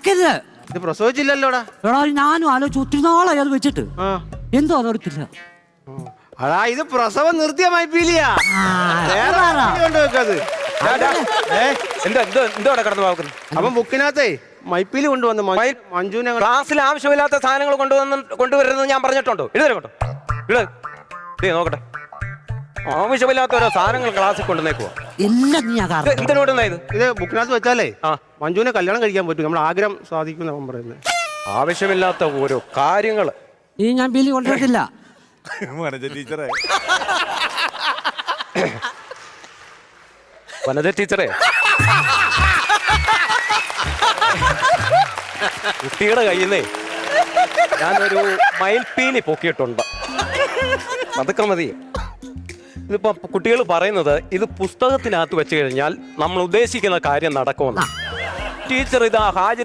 വെക്കരുത്. ഇത് പ്രസവിച്ചില്ലല്ലോടാ. എടാ ഞാനും ആലോചിച്ച് ഒത്തിരി നാളായി അത് വെച്ചിട്ട്. എന്തോ അതോർത്തില്ല. അടാ ഇത് പ്രസവം നിർത്തിയ മൈപ്പീലിയാ. എന്തോടെ കടന്നു പോകുന്നു? അപ്പം ബുക്കിനകത്തേ മൈപ്പീലി കൊണ്ടുവന്നു. മഞ്ജുവിനെ ക്ലാസ്സിൽ ആവശ്യമില്ലാത്ത സാധനങ്ങൾ കൊണ്ടുവരുന്നത് ഞാൻ പറഞ്ഞിട്ടുണ്ടോ? എഴുതരട്ടോ, നോക്കട്ടെ. ആവശ്യമില്ലാത്ത ഓരോ സാധനങ്ങൾ ക്ലാസ്സിൽ കൊണ്ടുവന്നേക്കുവാ. ഇത് ബുക്കിനകത്ത് വെച്ചാലേ മഞ്ജുവിനെ കല്യാണം കഴിക്കാൻ പറ്റും. നമ്മുടെ ആഗ്രഹം സാധിക്കും അവൻ പറയുന്നത്. ആവശ്യമില്ലാത്ത ഓരോ കാര്യങ്ങൾ ഈ ഞാൻ ബില്ലി കൊണ്ടുവരത്തില്ല. ടീച്ചറെ വനജ ടീച്ചറെ, കുട്ടിയുടെ കയ്യിൽ നിന്നേ ഞാനൊരു മയിൽപ്പീലി പൊക്കിയിട്ടുണ്ട്. അതൊക്കെ മതി. ഇതിപ്പോ കുട്ടികൾ പറയുന്നത് ഇത് പുസ്തകത്തിനകത്ത് വെച്ച് കഴിഞ്ഞാൽ നമ്മൾ ഉദ്ദേശിക്കുന്ന കാര്യം നടക്കുമെന്ന്. ടീച്ചർ ഇത് ഹാജർ